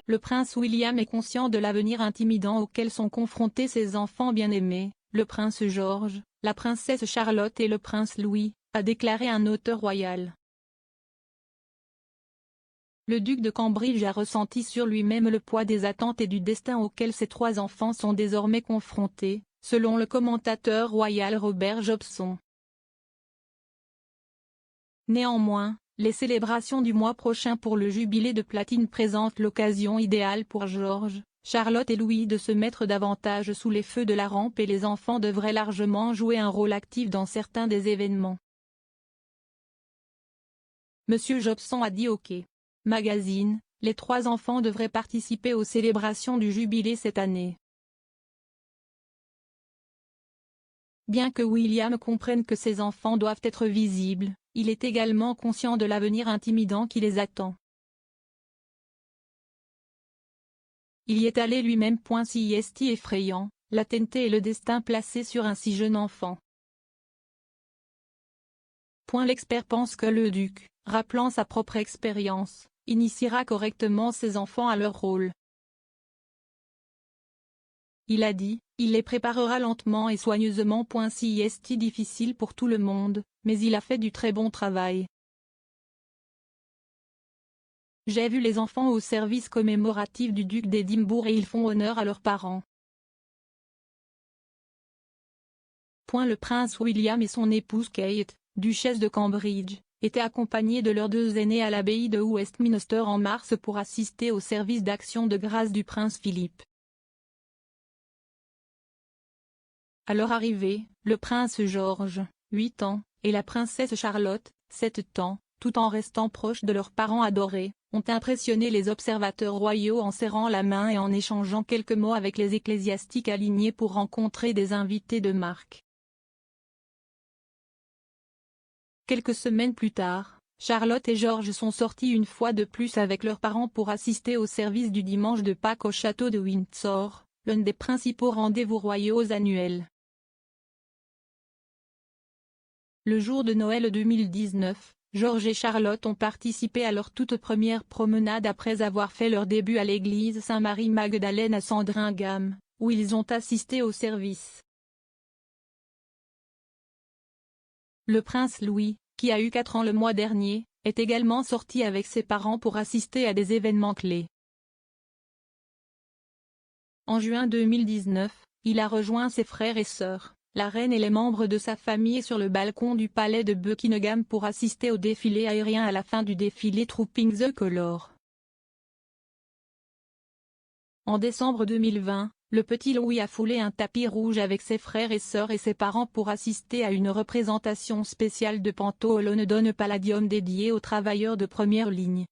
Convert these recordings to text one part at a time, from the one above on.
Le prince William est conscient de l'avenir intimidant auquel sont confrontés ses enfants bien-aimés, le prince George, la princesse Charlotte et le prince Louis, a déclaré un auteur royal. Le duc de Cambridge a ressenti sur lui-même le poids des attentes et du destin auquel ses 3 enfants sont désormais confrontés, selon le commentateur royal Robert Jobson. Néanmoins, les célébrations du mois prochain pour le jubilé de platine présentent l'occasion idéale pour George, Charlotte et Louis de se mettre davantage sous les feux de la rampe et les enfants devraient largement jouer un rôle actif dans certains des événements. Monsieur Jobson a dit OK. Magazine, les 3 enfants devraient participer aux célébrations du jubilé cette année. Bien que William comprenne que ses enfants doivent être visibles, il est également conscient de l'avenir intimidant qui les attend. Il y est allé lui-même. Si est effrayant, la TNT et le destin placé sur un si jeune enfant. L'expert pense que le duc, rappelant sa propre expérience, initiera correctement ses enfants à leur rôle. Il a dit, il les préparera lentement et soigneusement. Si est difficile pour tout le monde, mais il a fait du très bon travail. J'ai vu les enfants au service commémoratif du duc d'Édimbourg et ils font honneur à leurs parents. Le prince William et son épouse Kate, duchesse de Cambridge, étaient accompagnés de leurs 2 aînés à l'abbaye de Westminster en mars pour assister au service d'action de grâce du prince Philippe. À leur arrivée, le prince George, 8 ans, et la princesse Charlotte, 7 ans, tout en restant proches de leurs parents adorés, ont impressionné les observateurs royaux en serrant la main et en échangeant quelques mots avec les ecclésiastiques alignés pour rencontrer des invités de marque. Quelques semaines plus tard, Charlotte et George sont sortis une fois de plus avec leurs parents pour assister au service du dimanche de Pâques au château de Windsor, l'un des principaux rendez-vous royaux annuels. Le jour de Noël 2019, George et Charlotte ont participé à leur toute première promenade après avoir fait leur début à l'église Saint-Marie-Magdalène à Sandringham, où ils ont assisté au service. Le prince Louis, qui a eu 4 ans le mois dernier, est également sorti avec ses parents pour assister à des événements clés. En juin 2019, il a rejoint ses frères et sœurs, la reine et les membres de sa famille sur le balcon du palais de Buckingham pour assister au défilé aérien à la fin du défilé Trooping the Colours. En décembre 2020, le petit Louis a foulé un tapis rouge avec ses frères et sœurs et ses parents pour assister à une représentation spéciale de Panto au London Palladium dédiée aux travailleurs de première ligne.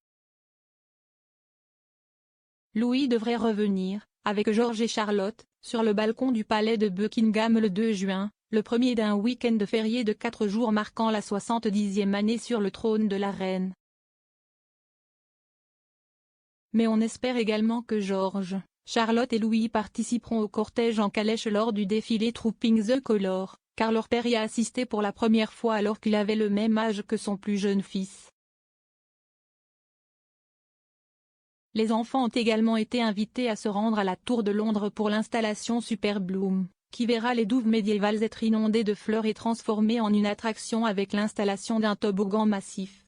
Louis devrait revenir, avec George et Charlotte, sur le balcon du palais de Buckingham le 2 juin, le premier d'un week-end férié de 4 jours marquant la 70e année sur le trône de la reine. Mais on espère également que George, Charlotte et Louis participeront au cortège en calèche lors du défilé Trooping the Colours, car leur père y a assisté pour la première fois alors qu'il avait le même âge que son plus jeune fils. Les enfants ont également été invités à se rendre à la Tour de Londres pour l'installation Super Bloom, qui verra les douves médiévales être inondées de fleurs et transformées en une attraction avec l'installation d'un toboggan massif.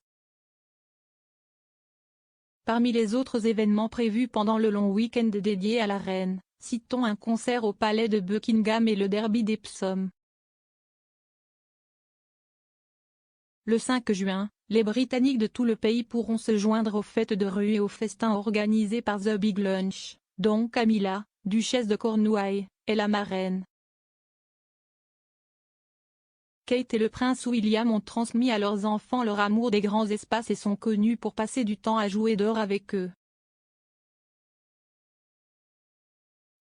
Parmi les autres événements prévus pendant le long week-end dédié à la reine, citons un concert au palais de Buckingham et le derby d'Epsom. Le 5 juin, les Britanniques de tout le pays pourront se joindre aux fêtes de rue et aux festins organisés par The Big Lunch, dont Camilla, duchesse de Cornouailles, est la marraine. Kate et le prince William ont transmis à leurs enfants leur amour des grands espaces et sont connus pour passer du temps à jouer dehors avec eux.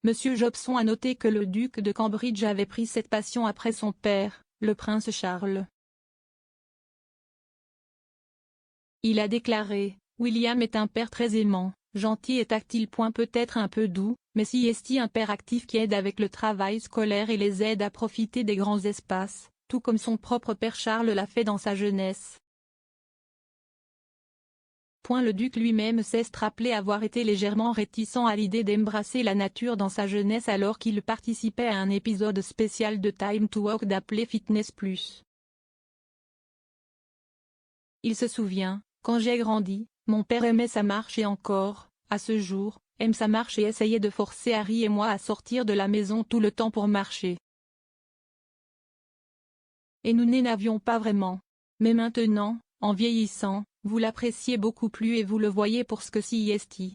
Monsieur Jobson a noté que le duc de Cambridge avait pris cette passion après son père, le prince Charles. Il a déclaré, « William est un père très aimant, gentil et tactile. Peut-être un peu doux, mais si est un père actif qui aide avec le travail scolaire et les aide à profiter des grands espaces, tout comme son propre père Charles l'a fait dans sa jeunesse. » Le duc lui-même s'est rappelé avoir été légèrement réticent à l'idée d'embrasser la nature dans sa jeunesse alors qu'il participait à un épisode spécial de Time to Walk d'appelé Fitness Plus. Il se souvient, quand j'ai grandi, mon père aimait sa marche et encore, à ce jour, aime sa marche et essayait de forcer Harry et moi à sortir de la maison tout le temps pour marcher. Et nous n'avions pas vraiment. Mais maintenant, en vieillissant, vous l'appréciez beaucoup plus et vous le voyez pour ce que c'est.